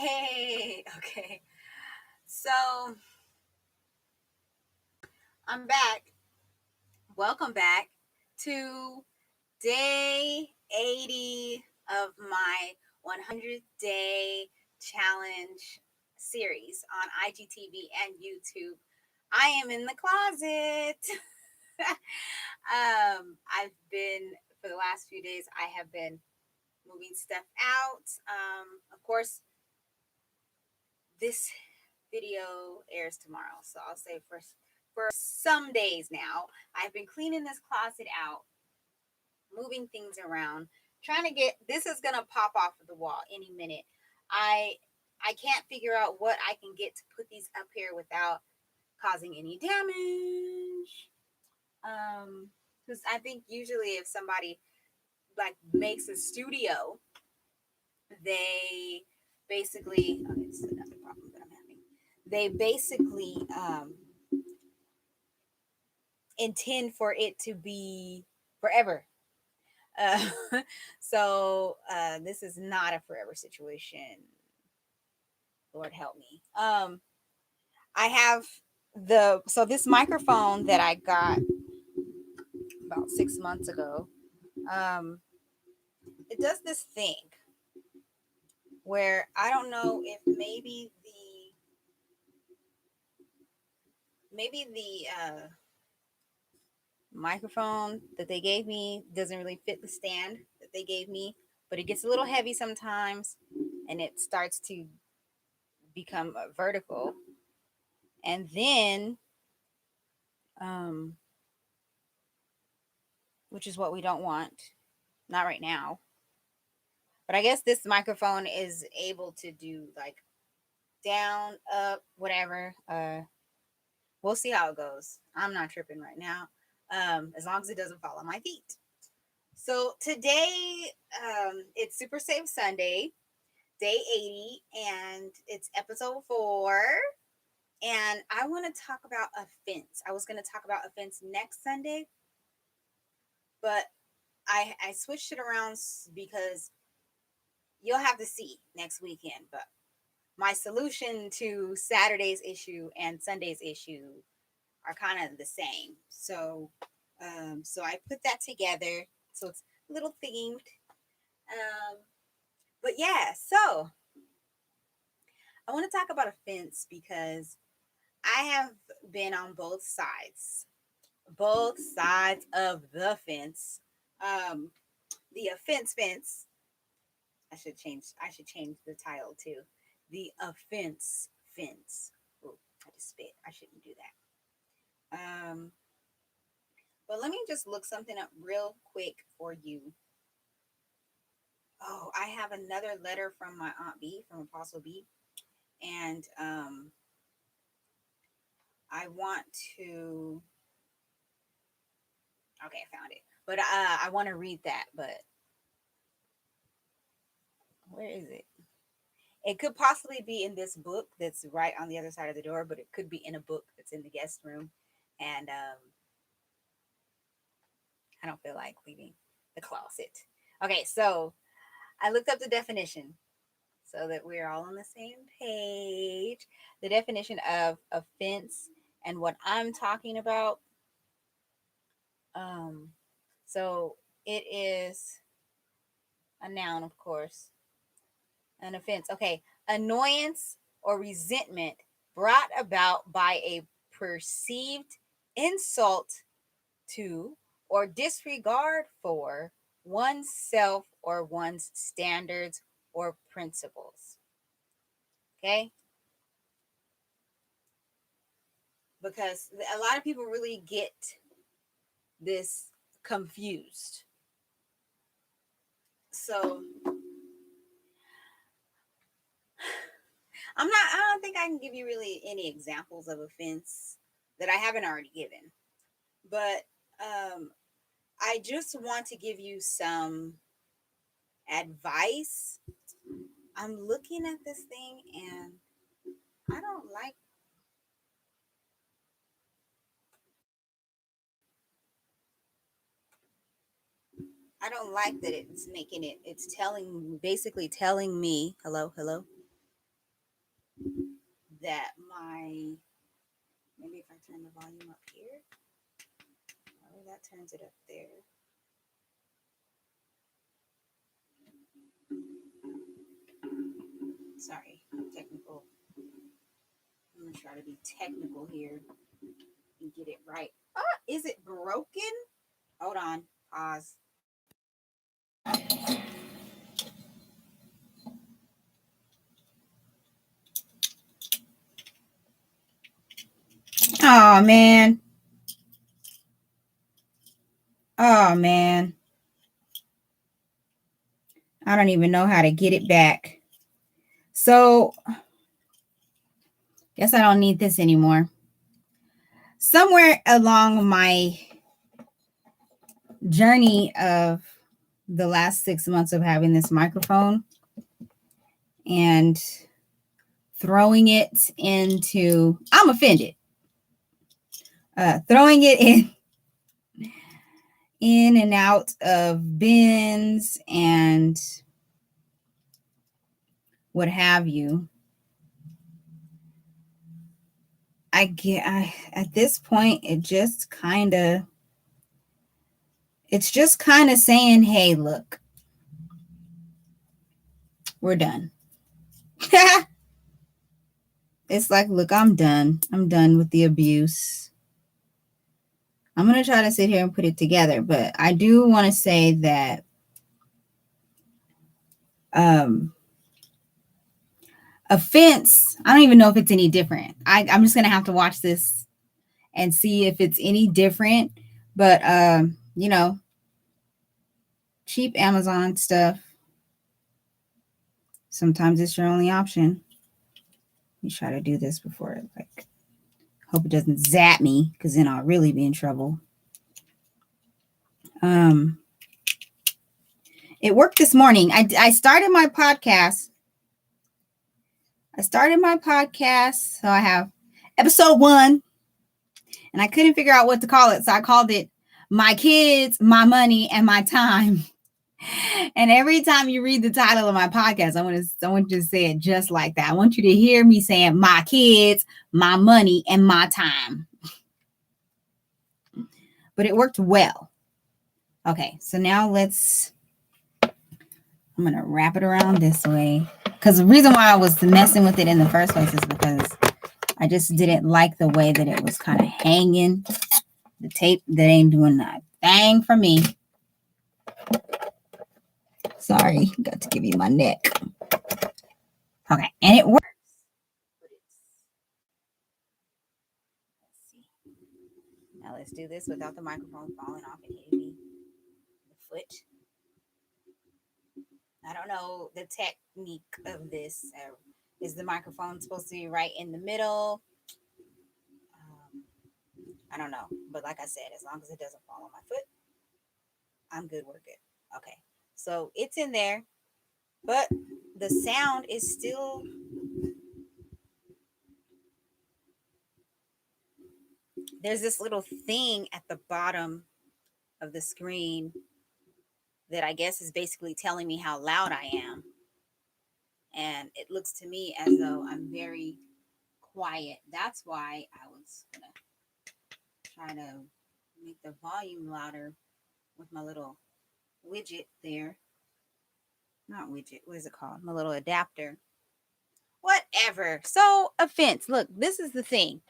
Hey, okay. So I'm back. Welcome back to day 80 of my 100-day challenge series on IGTV and YouTube. I am in the closet. I've been, for the last few days, I have been moving stuff out. Of course, this video airs tomorrow, so I'll say for some days now, I've been cleaning this closet out, moving things around, trying to get this is gonna pop off of the wall any minute. I I can't figure out what I can get to put these up here without causing any damage. Because I think usually if somebody like makes a studio, they basically this is another problem that I'm having. They basically intend for it to be forever. Uh, so this is not a forever situation. Lord help me. I have this microphone that I got about 6 months ago. Um, it does this thing where I don't know if maybe the microphone that they gave me doesn't really fit the stand that they gave me, but it gets a little heavy sometimes, and it starts to become vertical, and then um, which is what we don't want, not right now. But I guess this microphone is able to do like down, up, whatever. We'll see how it goes. I'm not tripping right now, as long as it doesn't fall on my feet. So today, it's Super Save Sunday, day 80, and it's episode 4. And I want to talk about offense. I was going to talk about offense next Sunday, but I switched it around because you'll have to see next weekend. But my solution to Saturday's issue and Sunday's issue are kind of the same. So I put that together. So it's a little themed. Um, but yeah, so I want to talk about offense because I have been on both sides of the fence. Um, the offense fence. I should change the title too. The offense fence. Oh, I just spit. I shouldn't do that. But let me just look something up real quick for you. Oh, I have another letter from my Aunt B, from Apostle B, and I want to. Okay, I found it, but I want to read that. But where is it? It could possibly be in this book that's right on the other side of the door, but it could be in a book that's in the guest room, and I don't feel like leaving the closet. Okay, so I looked up the definition so that we're all on the same page. The definition of offense and what I'm talking about. Um, so it is a noun, of course. An offense. Okay, annoyance or resentment brought about by a perceived insult to or disregard for oneself or one's standards or principles. Okay? Because a lot of people really get this confused. So I don't think I can give you really any examples of offense that I haven't already given. But I just want to give you some advice. I'm looking at this thing and I don't like that it's making it, it's basically telling me, hello, hello. that maybe if I turn the volume up here, oh, that turns it up there. Sorry, technical. I'm gonna try to be technical here and get it right. Is it broken? Hold on. Pause. Oh man. Oh man. I don't even know how to get it back. So, guess I don't need this anymore. Somewhere along my journey of the last 6 months of having this microphone and throwing it into, I'm offended. Throwing it in and out of bins and what have you. At this point, it's just kind of saying, hey, look, we're done. It's like, look, I'm done. I'm done with the abuse. I'm going to try to sit here and put it together, but I do want to say that offense, I don't even know if it's any different. I'm just going to have to watch this and see if it's any different. But, cheap Amazon stuff, sometimes it's your only option. Let me try to do this before hope it doesn't zap me, because then I'll really be in trouble. It worked this morning. I started my podcast. So I have episode 1, and I couldn't figure out what to call it. So I called it My Kids, My Money, and My Time. And every time you read the title of my podcast, I want you to say it just like that. I want you to hear me saying my kids, my money, and my time. But it worked well. Okay, so now I'm going to wrap it around this way. Because the reason why I was messing with it in the first place is because I just didn't like the way that it was kind of hanging. The tape that ain't doing that thing for me. Sorry, got to give you my neck. Okay, and it works. Let's see. Now let's do this without the microphone falling off and hitting me the foot. I don't know the technique of this. Is the microphone supposed to be right in the middle? I don't know. But like I said, as long as it doesn't fall on my foot, I'm good. We're good. Okay. So it's in there, but the sound is still. There's this little thing at the bottom of the screen that I guess is basically telling me how loud I am. And it looks to me as though I'm very quiet. That's why I was going to try to make the volume louder with my little widget there. Not widget, what is it called? My little adapter. Whatever. So, offense. Look, this is the thing.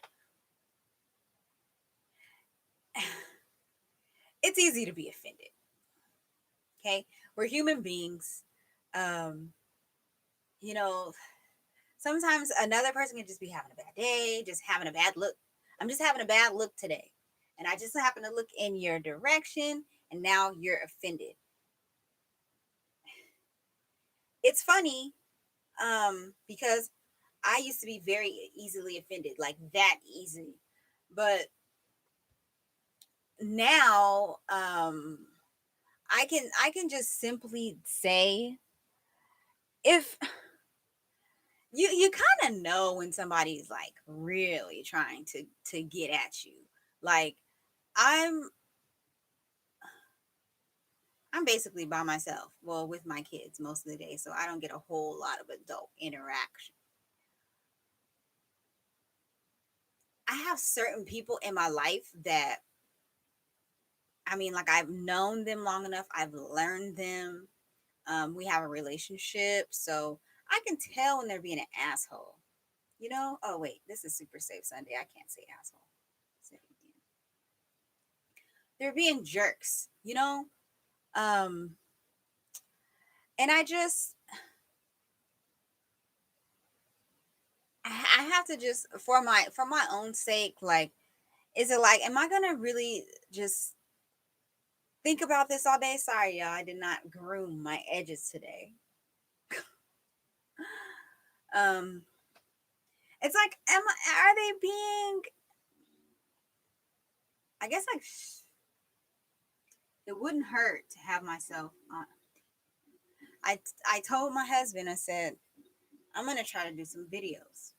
It's easy to be offended. Okay? We're human beings. Sometimes another person can just be having a bad day, just having a bad look. I'm just having a bad look today. And I just happen to look in your direction, and now you're offended. It's funny, because I used to be very easily offended, like that easy. But now, I can just simply say, if you kind of know when somebody's like really trying to get at you. Like, I'm basically by myself, well, with my kids most of the day, so I don't get a whole lot of adult interaction. I have certain people in my life that, I mean, like, I've known them long enough. I've learned them. We have a relationship, so I can tell when they're being an asshole. You know? Oh wait, this is Super Safe Sunday. I can't say asshole. Say it again. They're being jerks. You know? Um, and I have to just, for my own sake, like, is it like, am I gonna really just think about this all day? Sorry, y'all, I did not groom my edges today. Um, it's like, are they being? I guess like, it wouldn't hurt to have myself on. I told my husband, I said, I'm gonna try to do some videos.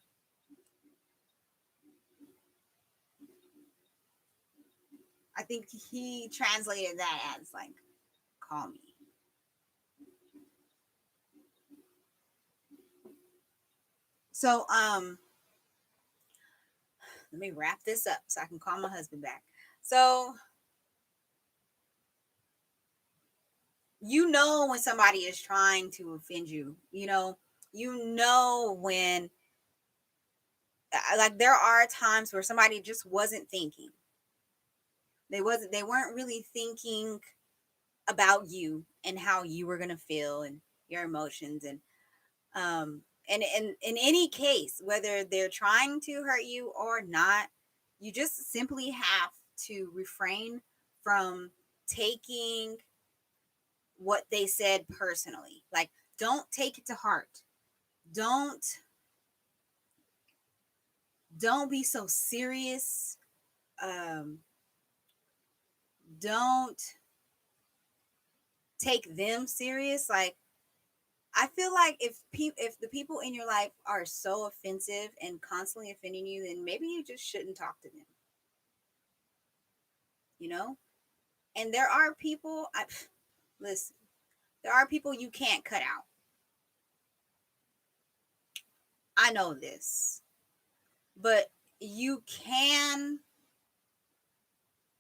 I think he translated that as like, call me. So let me wrap this up so I can call my husband back. So you know when somebody is trying to offend you, you know when, like, there are times where somebody just wasn't thinking. They weren't really thinking about you and how you were gonna feel and your emotions, and in any case, whether they're trying to hurt you or not, you just simply have to refrain from taking what they said personally. Like, don't take it to heart. Don't don't be so serious. um don't take them serious. Like, I feel like if the people in your life are so offensive and constantly offending you, then maybe you just shouldn't talk to them, you know? And there are people, listen, there are people you can't cut out. I know this. But you can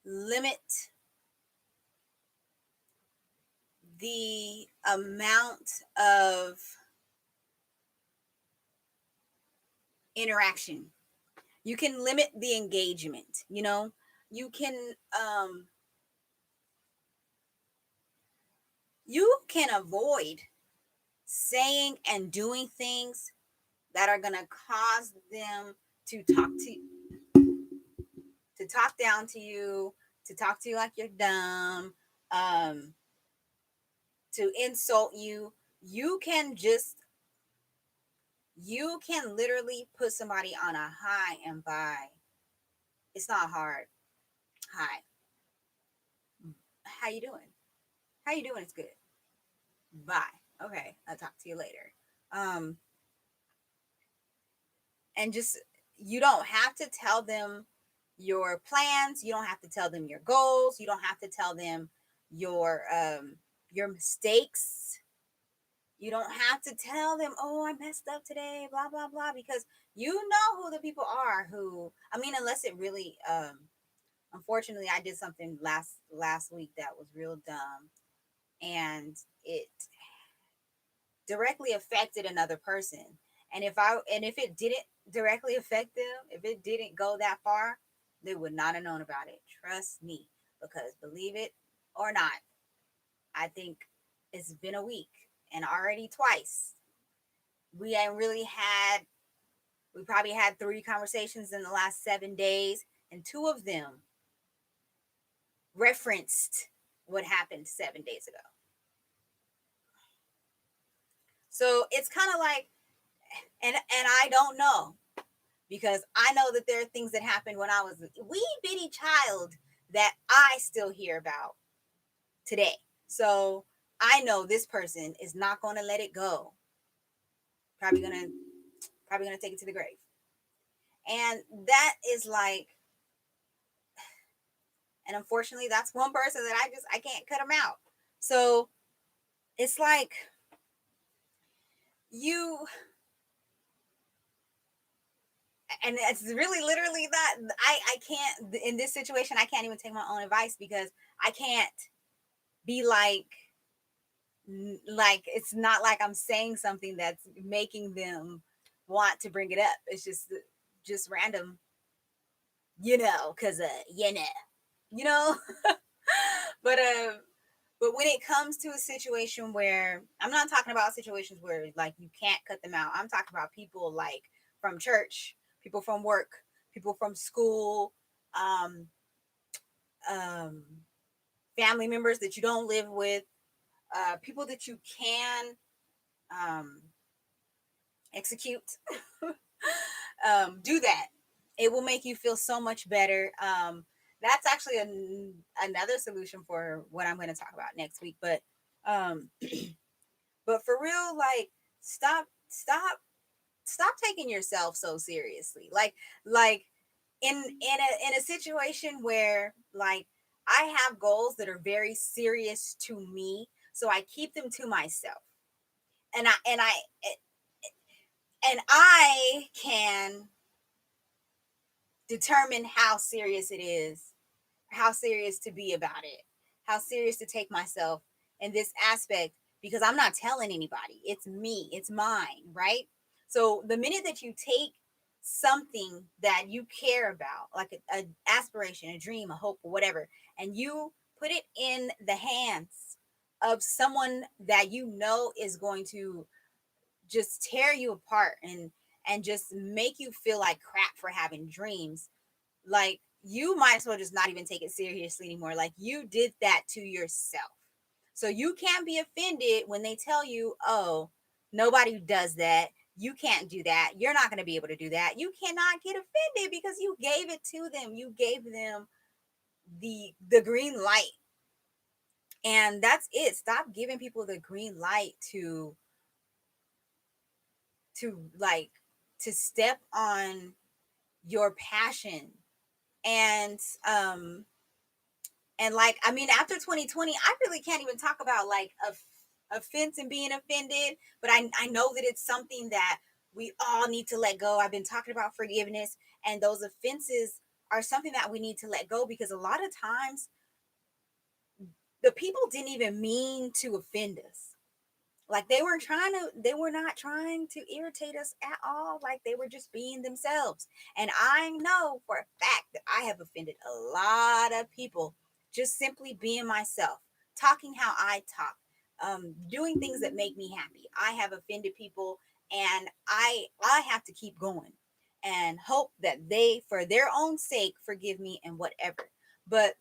limit the amount of interaction. You can limit the engagement, you know? You can you can avoid saying and doing things that are going to cause them to talk down to you, to talk to you like you're dumb, um to insult you. You can literally put somebody on a high and buy. It's not hard. Hi, how you doing? How you doing? It's good. Bye. Okay, I'll talk to you later. um and just, you don't have to tell them your plans, you don't have to tell them your goals, you don't have to tell them your mistakes. You don't have to tell them, oh, I messed up today, blah blah blah, because you know who the people are who, I mean, unless it really, unfortunately, I did something last week that was real dumb, and it directly affected another person. And if it didn't directly affect them, if it didn't go that far, they would not have known about it. Trust me, because believe it or not, I think it's been a week, and already twice we ain't really had. We probably had 3 conversations in the last 7 days, and 2 of them referenced what happened 7 days ago. So it's kind of like, and I don't know, because I know that there are things that happened when I was a wee bitty child that I still hear about today. So I know this person is not going to let it go. Probably gonna take it to the grave. And that is like, and unfortunately, that's one person that I can't cut them out. So it's like, you And it's really literally that. I can't, in this situation, I can't even take my own advice because I can't be like it's not like I'm saying something that's making them want to bring it up. It's just random, because you know. but but when it comes to a situation where I'm not talking about situations where like you can't cut them out. I'm talking about people like from church, people from work, people from school, um, um, family members that you don't live with, people that you can um, execute. Do that. It will make you feel so much better. That's actually another solution for what I'm going to talk about next week. Um, but for real, like stop taking yourself so seriously. Like in a situation where like I have goals that are very serious to me, so I keep them to myself, and I can determine how serious it is, how serious to be about it, how serious to take myself in this aspect, because I'm not telling anybody. It's me, it's mine, right? So the minute that you take something that you care about, like a aspiration, a dream, a hope, or whatever, and you put it in the hands of someone that you know is going to just tear you apart and just make you feel like crap for having dreams, like you might as well just not even take it seriously anymore. Like you did that to yourself. So you can't be offended when they tell you, oh, nobody does that. You can't do that. You're not going to be able to do that. You cannot get offended because you gave it to them. You gave them the green light. And that's it. Stop giving people the green light to like to step on your passion. And like, I mean, after 2020, I really can't even talk about like offense and being offended, but I know that it's something that we all need to let go. I've been talking about forgiveness, and those offenses are something that we need to let go, because a lot of times the people didn't even mean to offend us. Like they were not trying to irritate us at all. Like they were just being themselves. And I know for a fact that I have offended a lot of people just simply being myself, talking how I talk, doing things that make me happy. I have offended people, and I have to keep going and hope that they, for their own sake, forgive me and whatever. But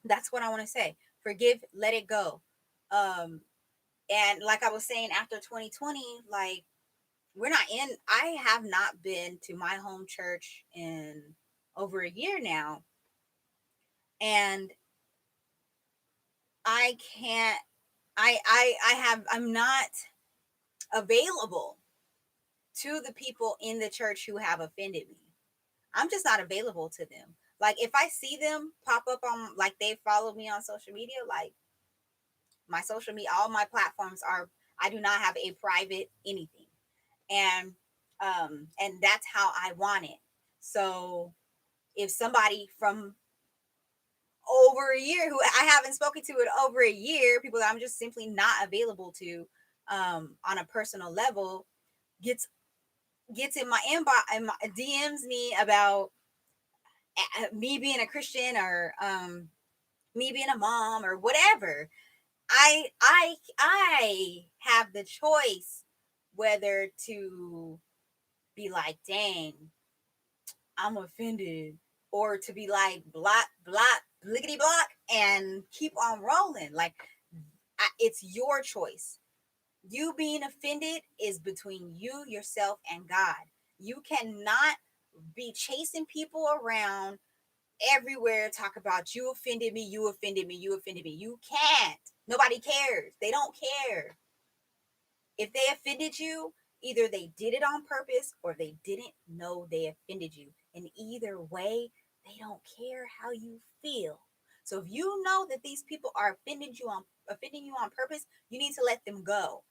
that's what I want to say. Forgive, let it go. Um, and like I was saying, after 2020, like I have not been to my home church in over a year now. And I can't, I'm not available to the people in the church who have offended me. I'm just not available to them. Like if I see them pop up on, like they follow me on social media, like my social media, all my platforms are, I do not have a private anything. And that's how I want it. So if somebody from over a year who I haven't spoken to in over a year, people that I'm just simply not available to on a personal level, gets in my inbox and DMs me about me being a Christian, or me being a mom or whatever, I have the choice whether to be like, dang, I'm offended, or to be like, block, block, blickety block, and keep on rolling. Like, it's your choice. You being offended is between you, yourself, and God. You cannot be chasing people around everywhere, talk about you offended me, you offended me, you offended me. You can't. Nobody cares. They don't care. If they offended you, either they did it on purpose or they didn't know they offended you. And either way, they don't care how you feel. So if you know that these people are offending you on purpose, you need to let them go.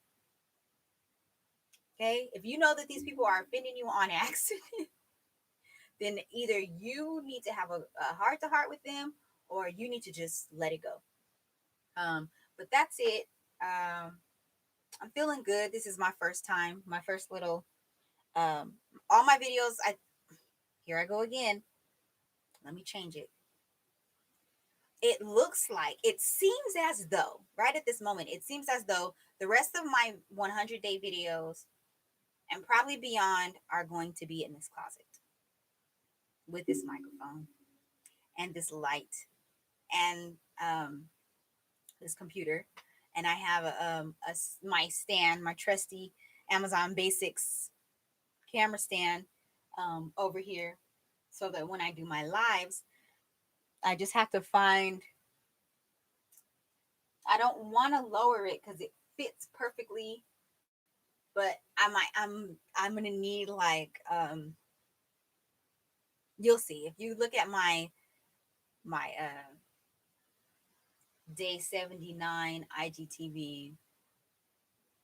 Okay? If you know that these people are offending you on accident, then either you need to have a heart to heart with them, or you need to just let it go. But that's it. Um, I'm feeling good. This is my first time, my first little, um, all my videos. Here I go again. Let me change it. It looks like, it seems as though, right at this moment, it seems as though the rest of my 100-day videos and probably beyond are going to be in this closet with this microphone and this light and this computer. And I have my stand, my trusty Amazon Basics camera stand over here, so that when I do my lives, I just have to find. I don't want to lower it because it fits perfectly, but I'm gonna need like you'll see if you look at my day 79 IGTV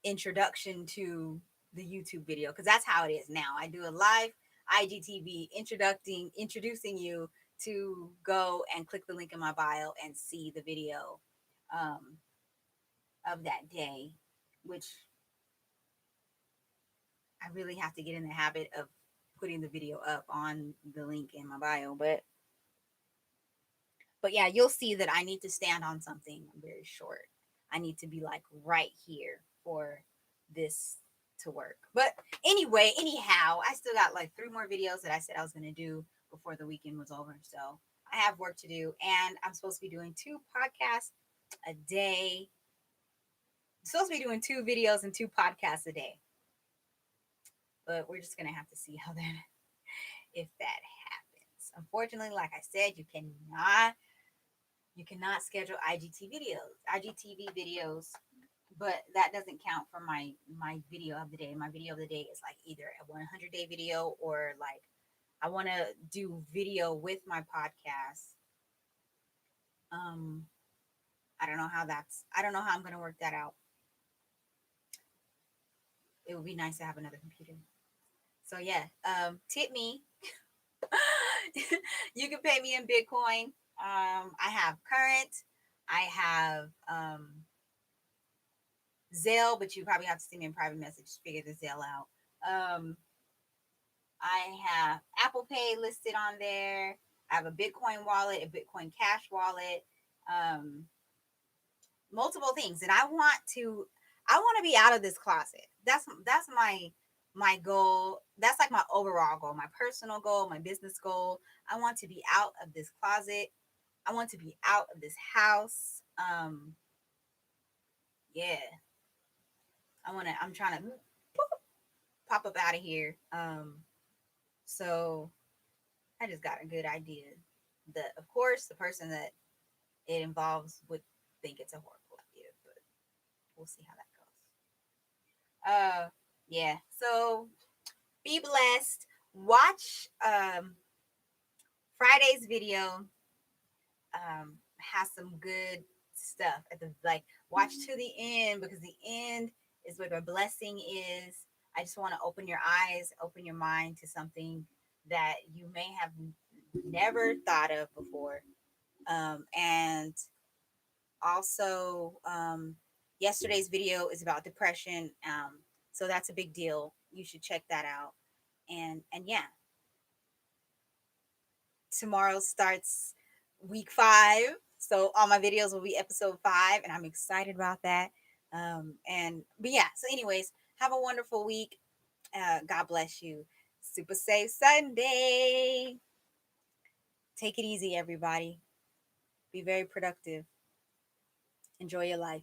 introduction to the YouTube video, because that's how it is now. I do a live IGTV introducing you to go and click the link in my bio and see the video um, of that day, which I really have to get in the habit of putting the video up on the link in my bio. But yeah, you'll see that I need to stand on something very short. I need to be like right here for this to work. But anyway, anyhow, I still got like 3 more videos that I said I was going to do before the weekend was over. So I have work to do, and I'm supposed to be doing 2 podcasts a day. I'm supposed to be doing 2 videos and 2 podcasts a day. But we're just going to have to see how that, if that happens. Unfortunately, like I said, you cannot schedule IGTV videos, but that doesn't count for my video of the day. My video of the day is like either a 100-day video, or like I want to do video with my podcast. Um, I don't know how I'm going to work that out. It would be nice to have another computer. So yeah, tip me. You can pay me in Bitcoin. I have Current. I have Zelle, but you probably have to send me in private message to figure the Zelle out. I have Apple Pay listed on there. I have a Bitcoin wallet, a Bitcoin Cash wallet, multiple things, and I want to be out of this closet. That's my goal. That's like my overall goal, my personal goal, my business goal. I want to be out of this closet. I want to be out of this house. Yeah, I'm trying to pop up out of here. So I just got a good idea. Of course, the person that it involves would think it's a horrible idea, but we'll see how that goes. Yeah. So be blessed. Watch Friday's video. Has some good stuff at the like. Watch to the end, because the end is where the blessing is. I just want to open your eyes, open your mind to something that you may have never thought of before. And also, yesterday's video is about depression. So that's a big deal. You should check that out. And yeah, tomorrow starts week 5. So all my videos will be episode 5, and I'm excited about that. But yeah, so anyways, have a wonderful week. God bless you. Super Save Sunday. Take it easy, everybody. Be very productive. Enjoy your life.